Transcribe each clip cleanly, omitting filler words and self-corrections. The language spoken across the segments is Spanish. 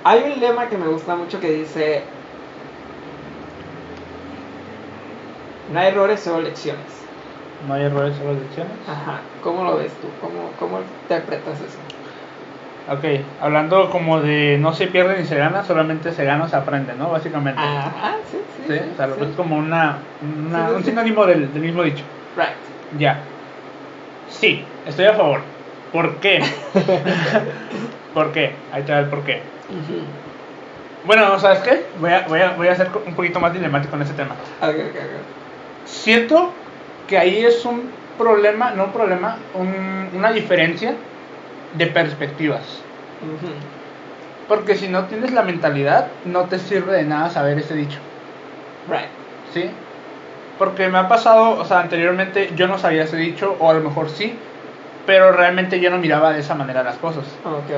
Hay un lema que me gusta mucho que dice: no hay errores, solo lecciones. No hay errores, solo lecciones. Ajá, ¿cómo lo ves tú? ¿Cómo interpretas eso? Ok, hablando como de no se pierde ni se gana, solamente se gana o se aprende, ¿no? Básicamente. Ajá, sí. Sí, o sea, sí. es como un Sí. sinónimo del mismo dicho. Right. Ya. Sí, estoy a favor. ¿Por qué? ¿Por qué? Ahí te va el por qué. Uh-huh. Bueno, ¿sabes qué? Voy a ser un poquito más dilemático en ese tema. Okay. Siento que ahí es un problema, no un problema, una diferencia de perspectivas. Uh-huh. Porque si no tienes la mentalidad, no te sirve de nada saber ese dicho. Right. ¿Sí? Porque me ha pasado, o sea, anteriormente yo no sabía ese dicho, o a lo mejor sí, pero realmente yo no miraba de esa manera las cosas. Okay.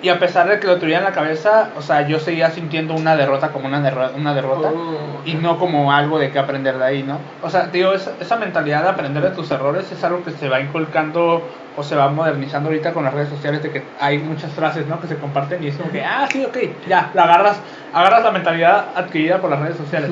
Y a pesar de que lo tuviera en la cabeza, o sea, yo seguía sintiendo una derrota como una derrota Okay. y no como algo de que aprender de ahí, ¿no? O sea, digo, esa mentalidad de aprender de tus errores es algo que se va inculcando o se va modernizando ahorita con las redes sociales, de que hay muchas frases, ¿no?, que se comparten y es como que, sí, ok, ya, la agarras la mentalidad adquirida por las redes sociales.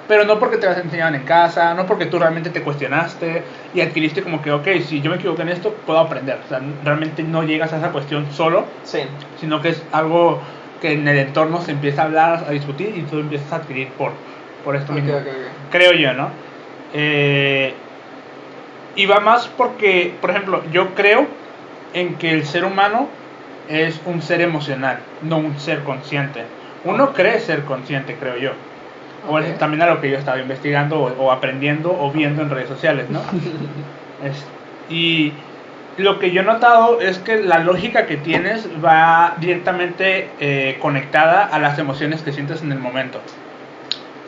Pero no porque te las enseñaban en casa, no porque tú realmente te cuestionaste y adquiriste como que, ok, si yo me equivoqué en esto, puedo aprender. O sea, realmente no llegas a esa cuestión solo, Sí. sino que es algo que en el entorno se empieza a hablar, a discutir y tú empiezas a adquirir por esto mismo. Okay. Creo yo, ¿no? Y va más porque, por ejemplo, yo creo en que el ser humano es un ser emocional, no un ser consciente. Uno cree ser consciente, creo yo. O es también a lo que yo estaba investigando o aprendiendo o viendo en redes sociales, ¿no? Y lo que yo he notado es que la lógica que tienes va directamente conectada a las emociones que sientes en el momento.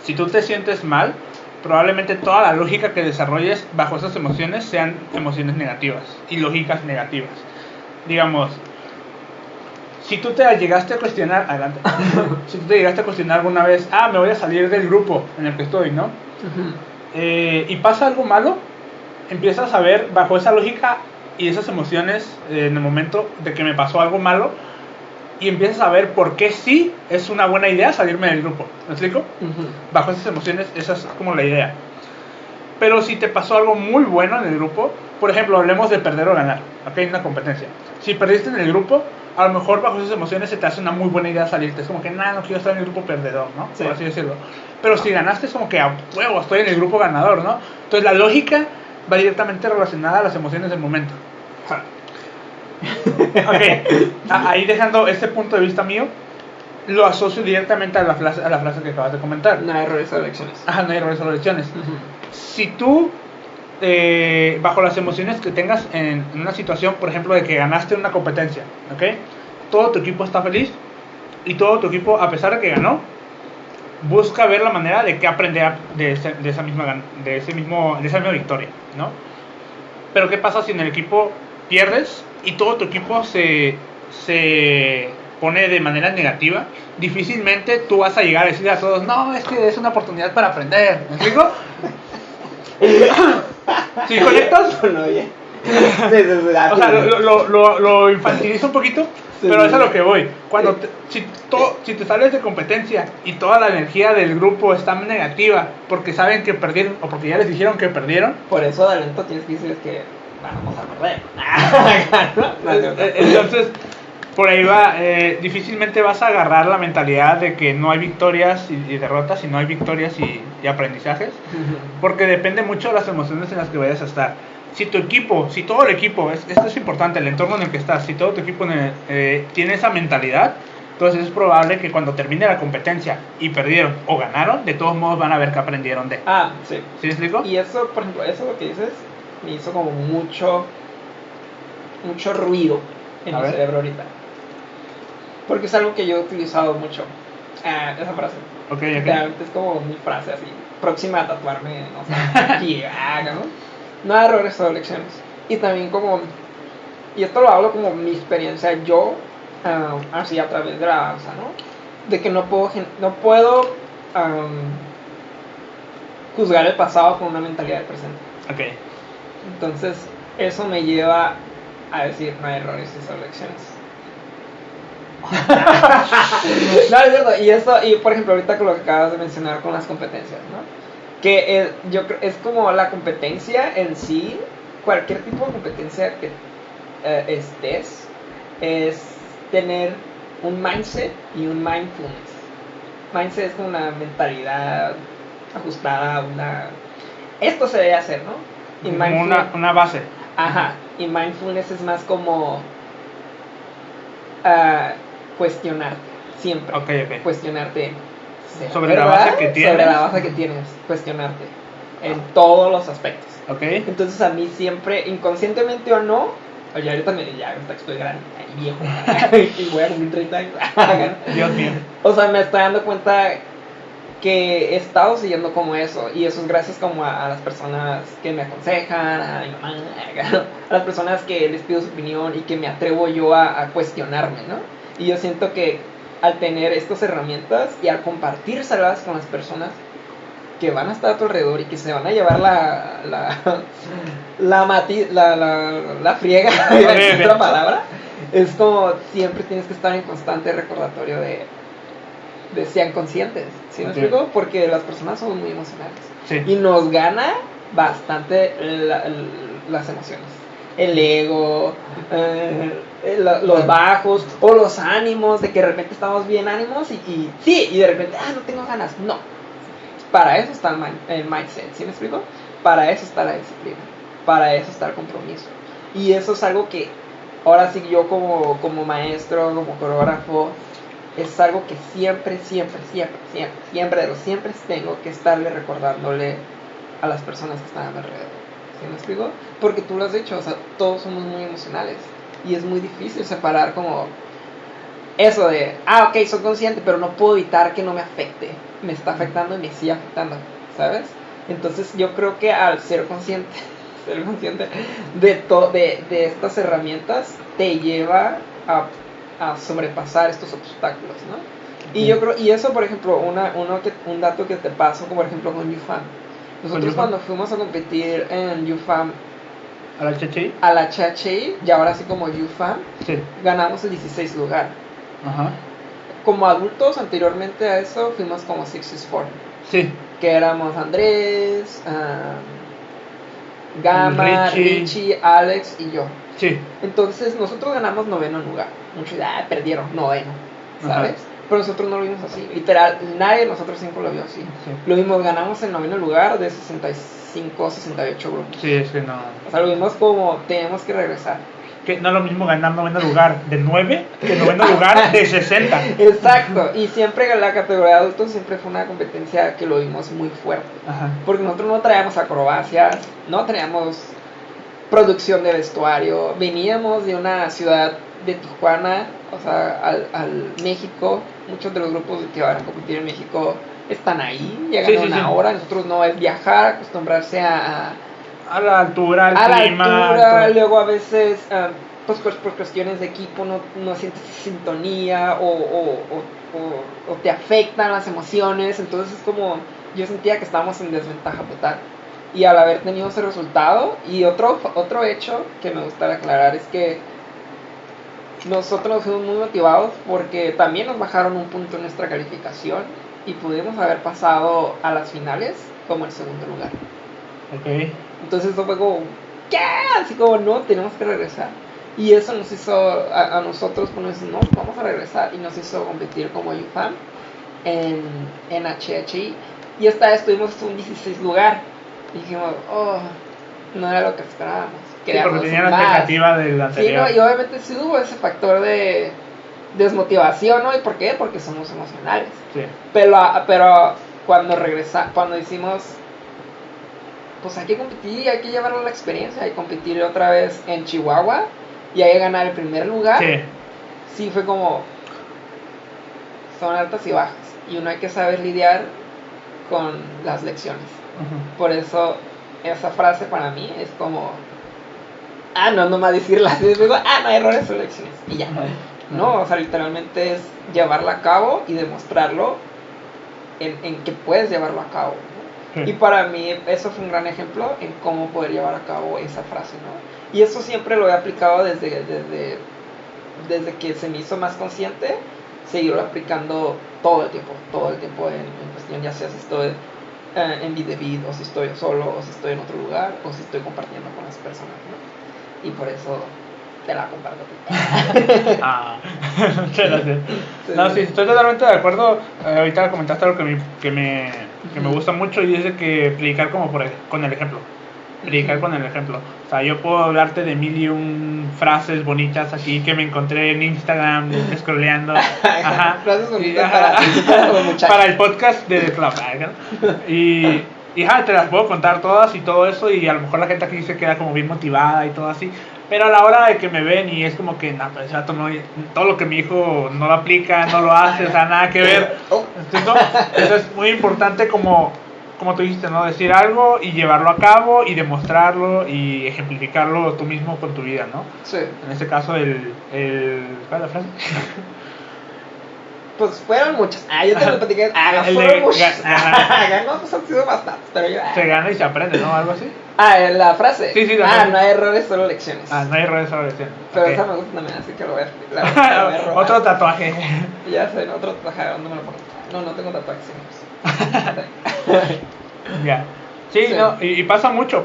Si tú te sientes mal, probablemente toda la lógica que desarrolles bajo esas emociones sean emociones negativas y lógicas negativas. Digamos, si tú te llegaste a cuestionar, adelante, si tú te llegaste a cuestionar alguna vez, me voy a salir del grupo en el que estoy, ¿no? Uh-huh. Y pasa algo malo, empiezas a ver bajo esa lógica y esas emociones en el momento de que me pasó algo malo, y empiezas a ver por qué sí es una buena idea salirme del grupo. ¿Me explico? Uh-huh. Bajo esas emociones, esa es como la idea. Pero si te pasó algo muy bueno en el grupo, por ejemplo, hablemos de perder o ganar, aquí hay una competencia. Si perdiste en el grupo, a lo mejor bajo esas emociones se te hace una muy buena idea salirte. Es como que, no quiero estar en el grupo perdedor, ¿no? Sí. Por así decirlo. Pero si ganaste, es como que, a huevo, estoy en el grupo ganador, ¿no? Entonces la lógica va directamente relacionada a las emociones del momento. Ok, ahí dejando este punto de vista mío, lo asocio directamente a la frase que acabas de comentar. No hay errores o lecciones. No hay errores o lecciones. Uh-huh. Si tú, bajo las emociones que tengas en una situación, por ejemplo, de que ganaste una competencia, ¿ok? Todo tu equipo está feliz y todo tu equipo, a pesar de que ganó, busca ver la manera de que aprender de esa misma victoria, ¿no? Pero ¿qué pasa si en el equipo pierdes y todo tu equipo se pone de manera negativa? Difícilmente tú vas a llegar a decirle a todos, no, es que es una oportunidad para aprender. ¿Me explico? ¿Sí conectas? No, ya. O sea, lo infantilizo un poquito, sí, pero es a lo que voy. Cuando si te sales de competencia y toda la energía del grupo está negativa porque saben que perdieron o porque ya les dijeron que perdieron, por eso de lento tienes que decirles que vamos a perder. Entonces, por ahí va, difícilmente vas a agarrar la mentalidad de que no hay victorias y derrotas, sino hay victorias y aprendizajes, porque depende mucho de las emociones en las que vayas a estar. Si tu equipo, si todo el equipo, esto es importante, el entorno en el que estás, si todo tu equipo tiene esa mentalidad, entonces es probable que cuando termine la competencia y perdieron o ganaron, de todos modos van a ver que aprendieron de. Sí. ¿Sí me explico? Y eso, por ejemplo, eso lo que dices me hizo como mucho ruido en mi cerebro ahorita. Porque es algo que yo he utilizado mucho, esa frase. Okay. Realmente es como mi frase así, próxima a tatuarme, no sé, aquí, ¿no? No hay errores, solo lecciones. Y también como, y esto lo hablo como mi experiencia yo, así a través de la danza, ¿no? De que no puedo juzgar el pasado con una mentalidad del presente. Okay. Entonces, eso me lleva a decir, no hay errores, solo lecciones. No, es cierto. Y por ejemplo, ahorita con lo que acabas de mencionar con las competencias, ¿no? Que yo creo es como la competencia en sí, cualquier tipo de competencia que estés, es tener un mindset y un mindfulness. Mindset es como una mentalidad ajustada, esto se debe hacer, ¿no? Y como una base. Ajá, y mindfulness es más como cuestionarte, siempre. Ok. Cuestionarte Sobre la base que tienes. Sobre la base que tienes, cuestionarte en todos los aspectos. Ok. Entonces a mí siempre, inconscientemente o no, oye, ahorita estoy grande y viejo y voy a cumplir 30 años. Dios mío. O sea, me estoy dando cuenta que he estado siguiendo como eso, y eso es gracias como a las personas que me aconsejan, a mi mamá, a las personas que les pido su opinión y que me atrevo yo a cuestionarme, ¿no? Y yo siento que al tener estas herramientas y al compartírselas con las personas que van a estar a tu alrededor y que se van a llevar la friega, es otra palabra, es como siempre tienes que estar en constante recordatorio de sean conscientes, ¿sí me explico? Porque las personas somos muy emocionales. Sí. Y nos gana bastante las emociones. El ego, los bajos o los ánimos, de que de repente estamos bien ánimos y de repente, no tengo ganas. No. Para eso está el mindset, ¿sí me explico? Para eso está la disciplina. Para eso está el compromiso. Y eso es algo que ahora sí yo como maestro, como coreógrafo, es algo que siempre tengo que estarle recordándole a las personas que están a mi alrededor. ¿Sí me explico? Porque tú lo has dicho, o sea, todos somos muy emocionales y es muy difícil separar como eso de, ok, soy consciente, pero no puedo evitar que no me afecte. Me está afectando y me sigue afectando, ¿sabes? Entonces yo creo que al ser consciente de estas herramientas te lleva a sobrepasar estos obstáculos, ¿no? Y yo creo, y eso por ejemplo, un dato que te paso, como por ejemplo con UFAM. Nosotros cuando fuimos a competir en UFAM, a la CHI, y ahora sí como UFAM, sí, ganamos el 16 lugar. Ajá. Como adultos, anteriormente a eso, fuimos como 64. Sí. Que éramos Andrés, Gama, Richie, Alex y yo. Sí. Entonces nosotros ganamos 9º lugar. Muchos perdieron 9º, ¿sabes? Ajá. Pero nosotros no lo vimos así. Literal, nadie de nosotros 5 lo vio así. Sí. Lo vimos, ganamos el 9º lugar de 65, 68 grupos. Sí, es que no. O sea, lo vimos como tenemos que regresar. Que no es lo mismo ganar 9º lugar de 9 que 9º lugar de 60. Exacto, y siempre la categoría de adultos siempre fue una competencia que lo vimos muy fuerte. Ajá. Porque nosotros no traíamos acrobacias, no traíamos producción de vestuario, veníamos de una ciudad de Tijuana, o sea, al México. Muchos de los grupos que van a competir en México están ahí, llegan una hora. Nosotros no, es viajar, acostumbrarse a la altura, al clima, la altura, luego a veces pues por cuestiones de equipo no sientes sintonía o te afectan las emociones. Entonces es como yo sentía que estábamos en desventaja total, y al haber tenido ese resultado. Y otro hecho que me gustaría aclarar es que nosotros nos fuimos muy motivados porque también nos bajaron un punto en nuestra calificación y pudimos haber pasado a las finales como el segundo lugar. Ok. Entonces eso fue como, ¿qué? Así como, no, tenemos que regresar. Y eso nos hizo a nosotros ponernos, no, vamos a regresar. Y nos hizo competir como UFAM en HHI. Y esta vez tuvimos un 16 lugar. Y dijimos, no era lo que esperábamos. Sí, porque tenían la expectativa del anterior. Sí, no, y obviamente sí hubo ese factor de desmotivación, ¿no? ¿Y por qué? Porque somos emocionales. Sí. Pero cuando hicimos, pues hay que competir, hay que llevarlo a la experiencia, hay que competir otra vez en Chihuahua y hay que ganar el primer lugar. Sí, fue como, son altas y bajas y uno hay que saber lidiar con las lecciones. Uh-huh. Por eso esa frase para mí es como, no más decirla así, no hay errores, son lecciones y ya. Uh-huh. No, o sea, literalmente es llevarla a cabo y demostrarlo en que puedes llevarlo a cabo. Y para mí eso fue un gran ejemplo en cómo poder llevar a cabo esa frase, ¿no? Y eso siempre lo he aplicado desde desde que se me hizo más consciente, seguirlo aplicando todo el tiempo en cuestión, ya sea si estoy en Videvid, o si estoy solo, o si estoy en otro lugar, o si estoy compartiendo con las personas, ¿no? Y por eso te la comparto a ti. Muchas gracias. Sí. No, sí, estoy totalmente de acuerdo. Ahorita comentaste algo que me gusta mucho, y es de que predicar como con el ejemplo. Predicar con el ejemplo. O sea, yo puedo hablarte de mil y un frases bonitas aquí que me encontré en Instagram scrolleando. Ajá. Frases bonitas para el podcast de The Club. Y te las puedo contar todas y todo eso, y a lo mejor la gente aquí se queda como bien motivada y todo así. Pero a la hora de que me ven y es como que, no, pues ya todo lo que mi hijo no lo aplica, no lo hace, o sea, nada que ver. Eso es muy importante, como tú dijiste, ¿no? Decir algo y llevarlo a cabo y demostrarlo y ejemplificarlo tú mismo con tu vida, ¿no? Sí. En este caso, ¿cuál es la frase? Pues fueron muchas. Yo te lo platiqué. Fueron muchas. No, pues han sido bastantes, pero yo... Se gana y se aprende, ¿no? Algo así. La frase. Sí, no hay errores, solo lecciones. No hay errores, solo lecciones. Pero esa me gusta también, así que lo voy a explicar. Otro tatuaje. Ya sé, otro tatuaje, ¿dónde me lo pongo? No tengo tatuajes. Ya. Sí, no, y pasa mucho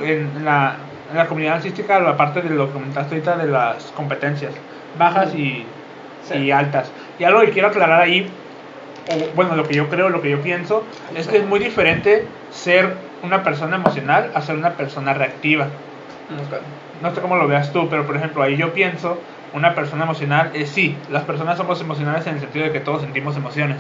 en la comunidad artística, la parte de lo que comentaste ahorita de las competencias bajas y altas. Y algo que quiero aclarar ahí, bueno, lo que yo creo, lo que yo pienso, es que es muy diferente ser una persona emocional a ser una persona reactiva. Okay. No sé cómo lo veas tú, pero por ejemplo, ahí yo pienso, una persona emocional es sí, las personas somos emocionales en el sentido de que todos sentimos emociones.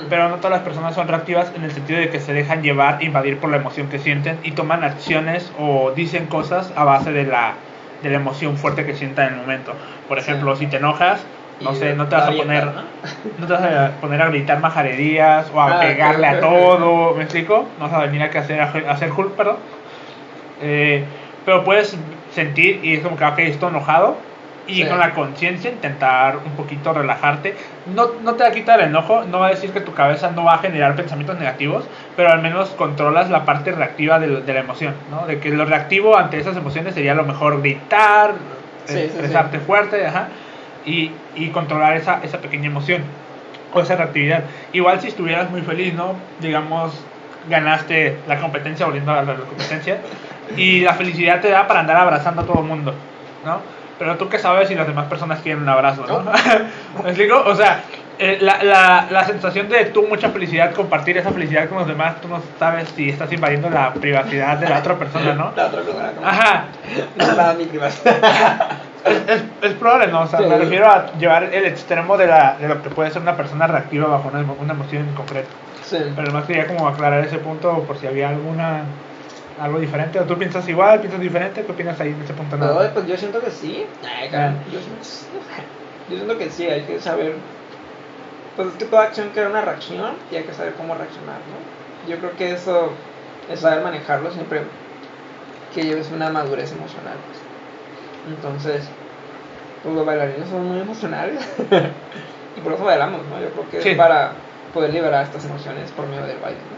Pero no todas las personas son reactivas en el sentido de que se dejan llevar, invadir por la emoción que sienten y toman acciones o dicen cosas a base de la emoción fuerte que sientan en el momento. Por ejemplo, si te enojas, no te vas a poner a gritar majaderías o a pegarle a todo, ¿me explico? No vas a venir aquí a hacer Hulk, perdón. Pero puedes sentir y es como que, ok, estoy enojado, y con la conciencia intentar un poquito relajarte. No te va a quitar el enojo, no va a decir que tu cabeza no va a generar pensamientos negativos, pero al menos controlas la parte reactiva de la emoción, ¿no? De que lo reactivo ante esas emociones sería lo mejor gritar, expresarte fuerte, y controlar esa pequeña emoción o esa reactividad. Igual si estuvieras muy feliz, ¿no? Digamos, ganaste la competencia, volviendo a la competencia, y la felicidad te da para andar abrazando a todo el mundo, ¿no? Pero tú qué sabes si las demás personas quieren un abrazo, ¿no? ¿Me explico? O sea, la sensación de tú mucha felicidad, compartir esa felicidad con los demás, tú no sabes si estás invadiendo la privacidad de la otra persona, ¿no? La otra persona, ¿no? Ajá. No está mi privacidad. Es probable, ¿no? O sea, me refiero a llevar el extremo de lo que puede ser una persona reactiva bajo una emoción en concreto. Sí. Pero además quería como aclarar ese punto por si había algo diferente. ¿O tú piensas igual, piensas diferente? ¿Qué opinas ahí en ese punto? No, pues yo siento que sí. Yo siento que sí, hay que saber. Pues es que toda acción crea una reacción y hay que saber cómo reaccionar, ¿no? Yo creo que eso es saber manejarlo siempre que lleves una madurez emocional, pues. Entonces, pues los bailarines son muy emocionales y por eso bailamos, ¿no? Yo creo que es para poder liberar estas emociones por medio del baile, ¿no?